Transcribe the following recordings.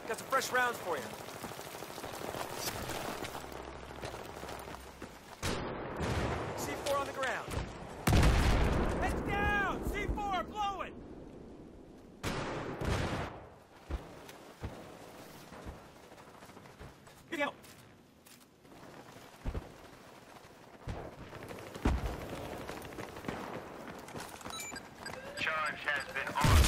Got some fresh rounds for you. C4 on the ground. Heads down! C4, blow it! Get out! Charge has been on.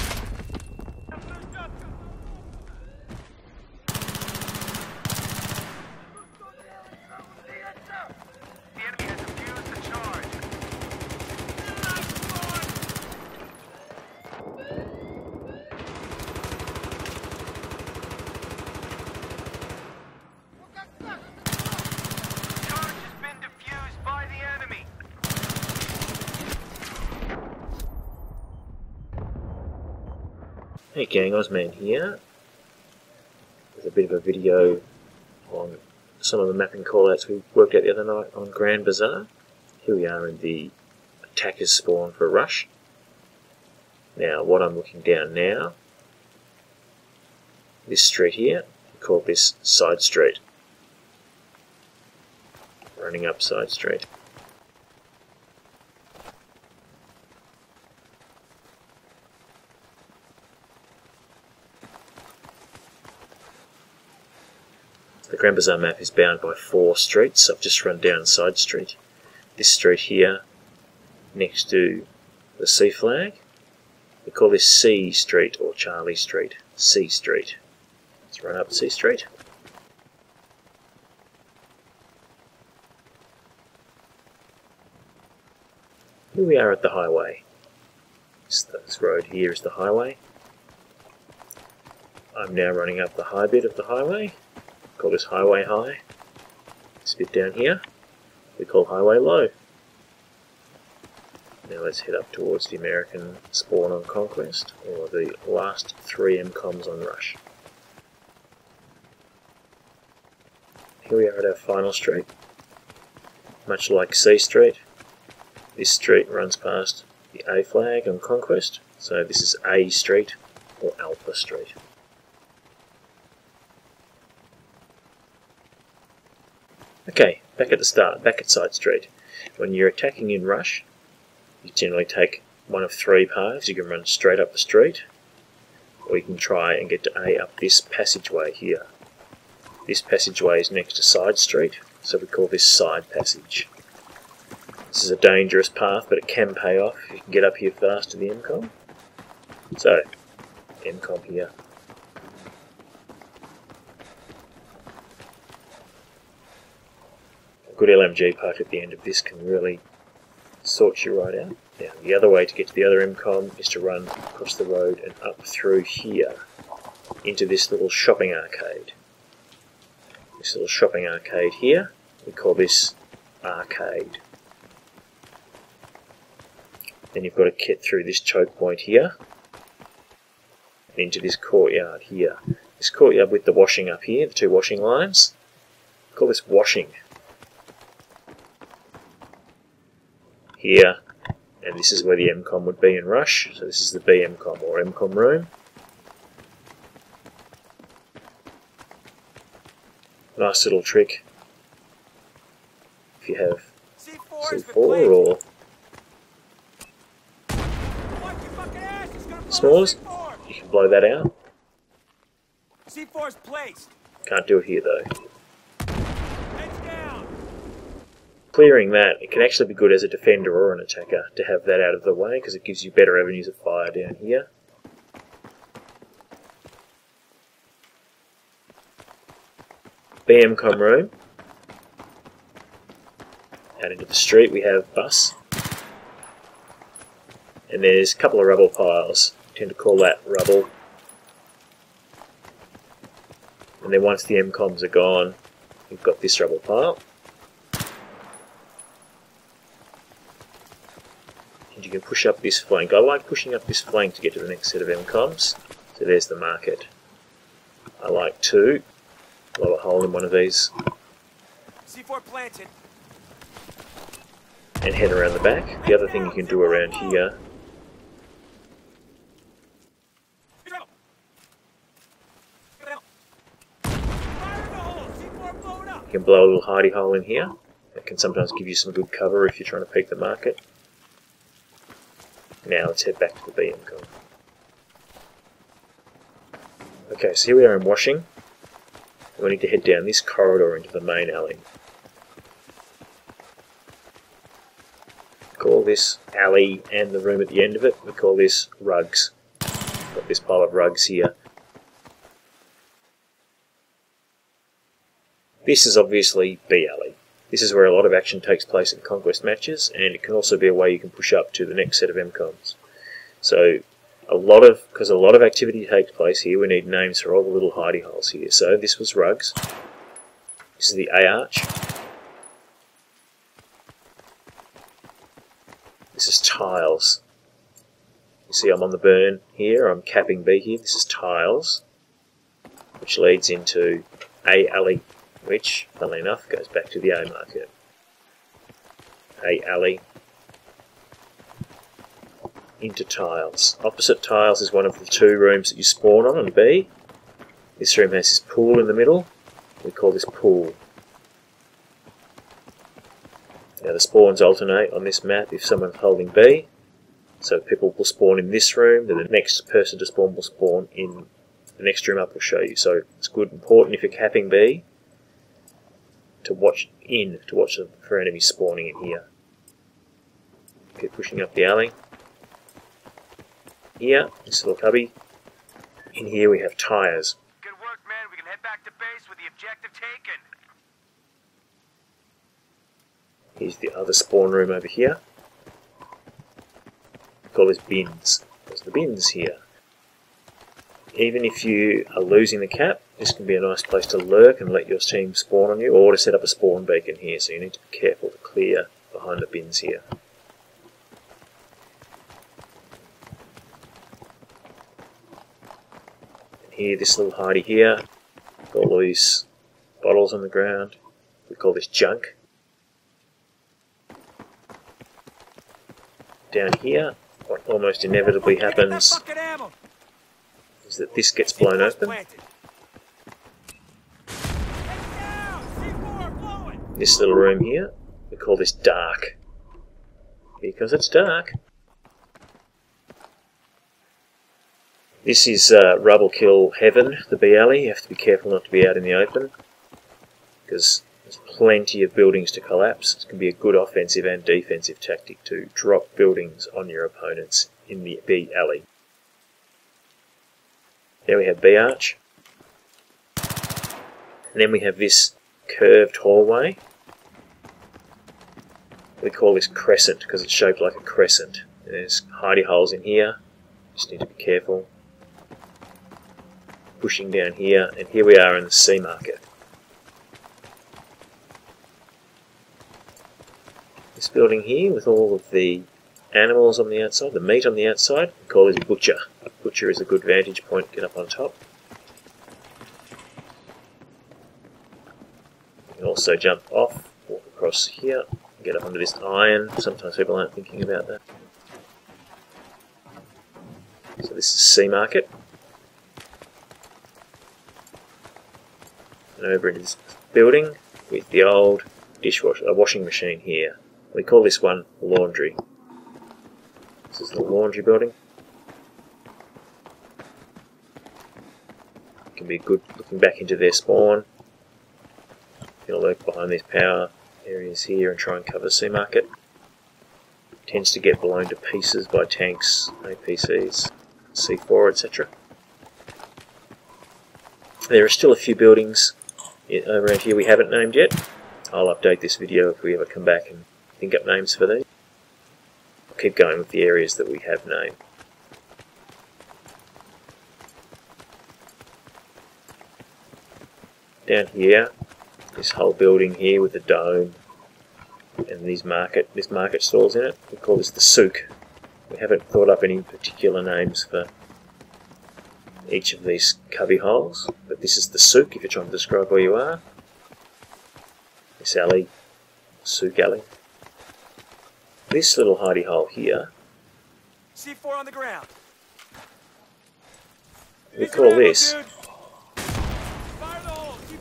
The enemy has defused the charge. Charge has been defused by the enemy. Hey gang, Ozman here with a bit of a video on some of the mapping callouts we worked out the other night on Grand Bazaar. Here we are in the attackers spawn for a rush. Now what I'm looking down now, this street here, we call this side street. Running up side street. The Grand Bazaar map is bound by 4 streets. I've just run down side street. This street here, next to the C flag, we call this C Street or Charlie Street. C Street. Let's run up C Street. Here we are at the highway. This road here is the highway. I'm now running up the high bit of the highway. Call this highway high. This bit down here we call highway low. Now let's head up towards the American spawn on Conquest, or the last 3 MCOMs on rush. Here we are at our final street. Much like C Street, this street runs past the A flag on Conquest, so this is A Street or Alpha Street. Okay, back at the start, back at side street. When you're attacking in rush, you generally take one of 3 paths. You can run straight up the street, or you can try and get to A up this passageway here. This passageway is next to side street, so we call this side passage. This is a dangerous path, but it can pay off if you can get up here fast to the MCOM. So, MCOM here. Good LMG park at the end of this can really sort you right out. Now, the other way to get to the other MCOM is to run across the road and up through here into this little shopping arcade. This little shopping arcade here, we call this arcade. Then you've got to get through this choke point here and into this courtyard here. This courtyard with the washing up here, the 2 washing lines, we call this washing. Here, and this is where the MCOM would be in rush, so this is the BMCOM or MCOM room. Nice little trick if you have C4 or s'mores, you can blow that out. C4's placed. Can't do it here though. Clearing that, it can actually be good as a defender or an attacker to have that out of the way, because it gives you better avenues of fire down here. BMCOM room. Out into the street we have bus. And there's a couple of rubble piles. I tend to call that rubble. And then once the MCOMs are gone, we've got this rubble pile. You can push up this flank. I like pushing up this flank to get to the next set of MCOMs. So there's the market. I like to blow a hole in one of these. C4 planted. And head around the back. The other thing you can do around here You can blow a little hidey hole in here. It can sometimes give you some good cover if you're trying to peek the market. Now let's head back to the B MCOM. Okay, so here we are in washing. We need to head down this corridor into the main alley. We call this alley and the room at the end of it, we call this rugs. Got this pile of rugs here. This is obviously B alley. This is where a lot of action takes place in conquest matches, and it can also be a way you can push up to the next set of MCOMs. So, because a lot of activity takes place here, we need names for all the little hidey holes here. So this was rugs. This is the A arch. This is tiles. You see I'm on the burn here, I'm capping B here. This is tiles, which leads into A alley, which, funnily enough, goes back to the A market. A alley into tiles. Opposite tiles is one of the two rooms that you spawn on B. This room has this pool in the middle. We call this pool. Now the spawns alternate on this map if someone's holding B. So people will spawn in this room, then the next person to spawn will spawn in the next room up will show you. So it's important if you're capping B to watch for enemies spawning in here. Keep pushing up the alley. Here, this little cubby. In here we have tyres. Good work, man. We can head back to base with the objective taken. Here's the other spawn room over here. We call this bins. There's the bins here. Even if you are losing the cap, this can be a nice place to lurk and let your team spawn on you, or to set up a spawn beacon here, so you need to be careful to clear behind the bins here. And here, this little hidey here, got all these bottles on the ground. We call this junk. Down here, what almost inevitably happens is that this gets blown open. This little room here, we call this dark, because it's dark. This is rubble kill heaven, the B alley. You have to be careful not to be out in the open, because there's plenty of buildings to collapse. It can be a good offensive and defensive tactic to drop buildings on your opponents in the B alley. There we have B arch. And then we have this curved hallway. We call this crescent because it's shaped like a crescent. There's hidey holes in here. Just need to be careful. Pushing down here, and here we are in the C market. This building here with all of the animals on the outside, the meat on the outside, we call this butcher. Butcher is a good vantage point, get up on top. You can also jump off, walk across here, get up onto this iron. Sometimes people aren't thinking about that. So this is C market. And over into this building with the old washing machine here. We call this one laundry. This is the laundry building. It can be good looking back into their spawn. You can lurk behind these power areas here and try and cover C market. Tends to get blown to pieces by tanks, APCs, C4, etc. There are still a few buildings around here we haven't named yet. I'll update this video if we ever come back and think up names for these. I'll keep going with the areas that we have named. Down here, this whole building here with the dome and this market stalls in it, we call this the souk. We haven't thought up any particular names for each of these cubby holes, but this is the souk if you're trying to describe where you are. This alley, souk alley. This little hidey hole here, C4 on the ground. we call this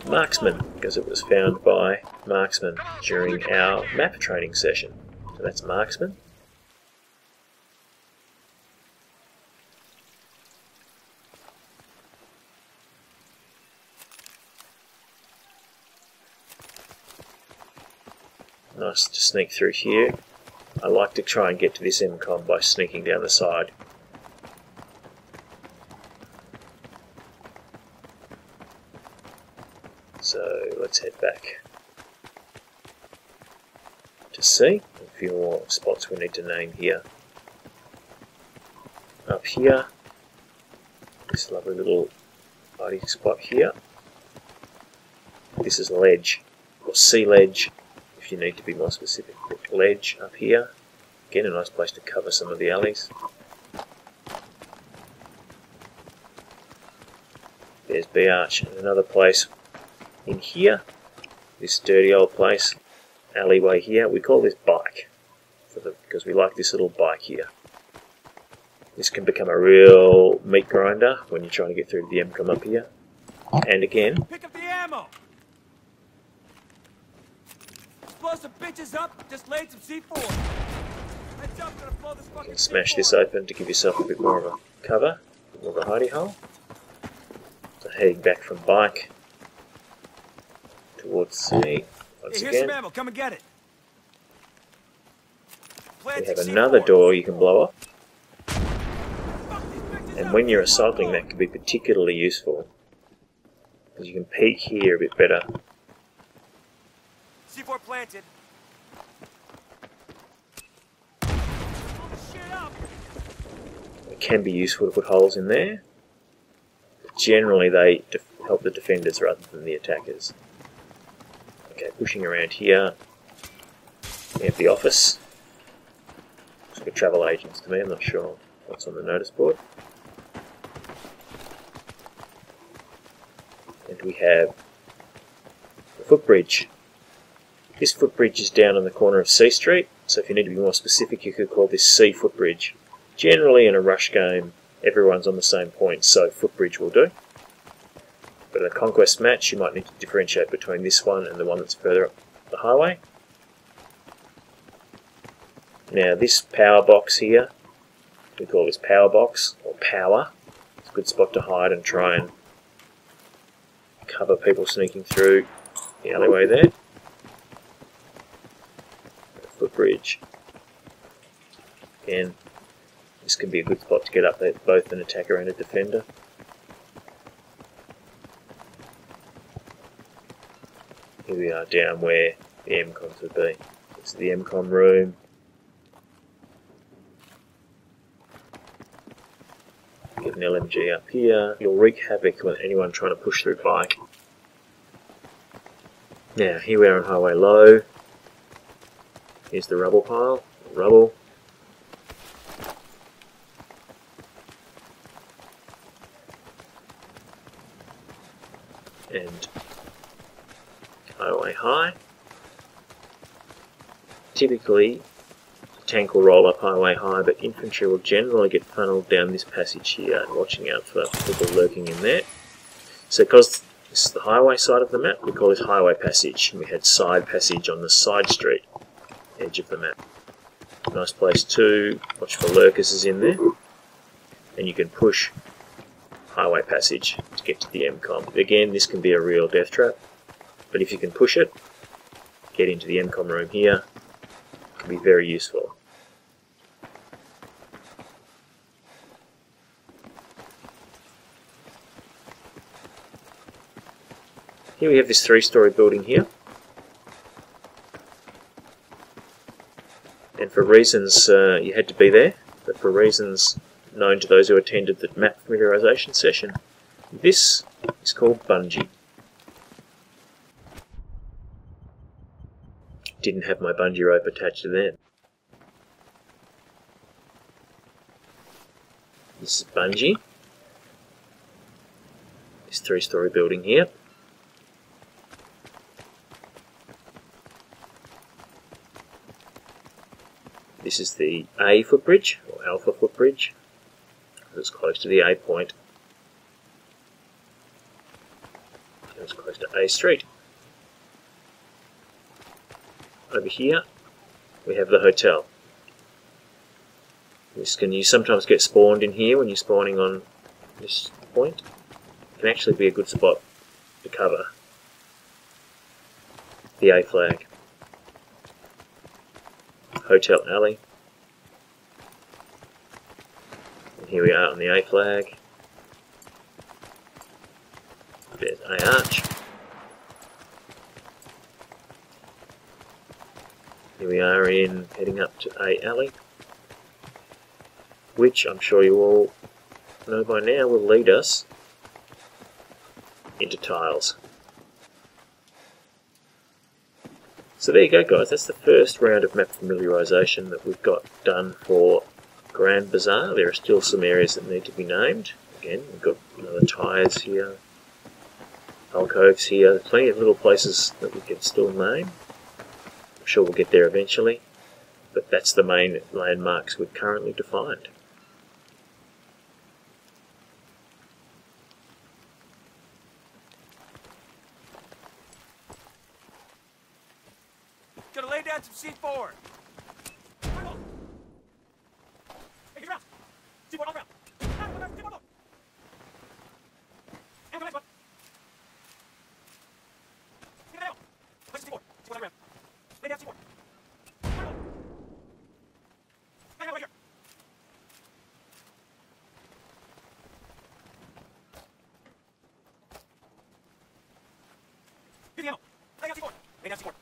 marksman, because it was found by marksman during our map training session. So that's marksman. Nice to sneak through here. I like to try and get to this MCOM by sneaking down the side. So let's head back to C. A few more spots we need to name here. Up here, this lovely little hiding spot here. This is ledge, or C ledge, if you need to be more specific. Ledge up here. Again, a nice place to cover some of the alleys. There's B arch, and another place in here. This dirty old place, alleyway here. We call this bike, because we like this little bike here. This can become a real meat grinder when you're trying to get through the MCOM up here. And again, Pick up the ammo! Blow some bitches up, just laid some C4. Heads up, gonna blow this you fucking can smash C4. this open to give yourself a bit more of a cover, a bit more of a hidey hole. So heading back from bike towards C once Hey, here's again. some ammo, come and get it. We have another door you can blow up. And when you're assaulting, that can be particularly useful, because you can peek here a bit better. C4 planted. Blow the shit up. It can be useful to put holes in there. But generally they help the defenders rather than the attackers. Okay, pushing around here. We have the office. Looks like travel agents to me, I'm not sure what's on the notice board. And we have the footbridge. This footbridge is down on the corner of C Street, so if you need to be more specific, you could call this C footbridge. Generally in a rush game, everyone's on the same point, so footbridge will do. But in a conquest match, you might need to differentiate between this one and the one that's further up the highway. Now this power box here, we call this power box, or power. It's a good spot to hide and try and cover people sneaking through the alleyway there. Footbridge. Again, this can be a good spot to get up there, both an attacker and a defender. Here we are down where the MCOMs would be. This is the MCOM room. Get an LMG up here. You'll wreak havoc with anyone trying to push through bike. Now, here we are on highway low. Here's the rubble pile. Rubble. And highway high. Typically, the tank will roll up highway high, but infantry will generally get funneled down this passage here, and watching out for people lurking in there. So because this is the highway side of the map, we call this highway passage, and we had side passage on the side street edge of the map. Nice place to watch for lurkers is in there, and you can push highway passage to get to the MCOM. Again, this can be a real death trap, but if you can push it, get into the MCOM room here, it can be very useful. Here we have this 3-story building here. And for reasons you had to be there, but for reasons known to those who attended the map familiarisation session, this is called bungee. Didn't have my bungee rope attached to them. This is bungee. This 3-story building here. This is the A footbridge, or alpha footbridge. It's close to the A point. it's close to A Street. Over here, we have the hotel. You sometimes get spawned in here when you're spawning on this point. It can actually be a good spot to cover the A flag. Hotel alley. And here we are on the A flag. There's A arch. Here we are heading up to A alley, which I'm sure you all know by now will lead us into tiles. So there you go, guys, that's the first round of map familiarisation that we've got done for Grand Bazaar. There are still some areas that need to be named. Again, we've got the tyres here, alcoves here, plenty of little places that we can still name. I'm sure we'll get there eventually, but that's the main landmarks we've currently defined. Gonna lay down some C4. Hey, get around. C4 all around. C4. And the next one. Get it out. Place C4. C4 all around. Lay down C4. Hang out right here. Get the ammo. Lay down C4. Lay down C4.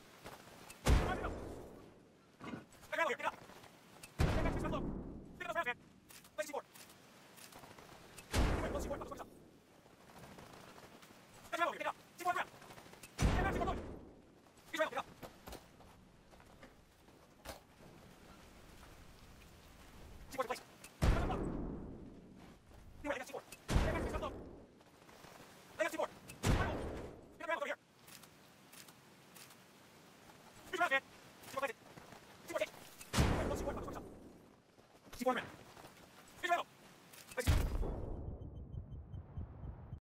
C4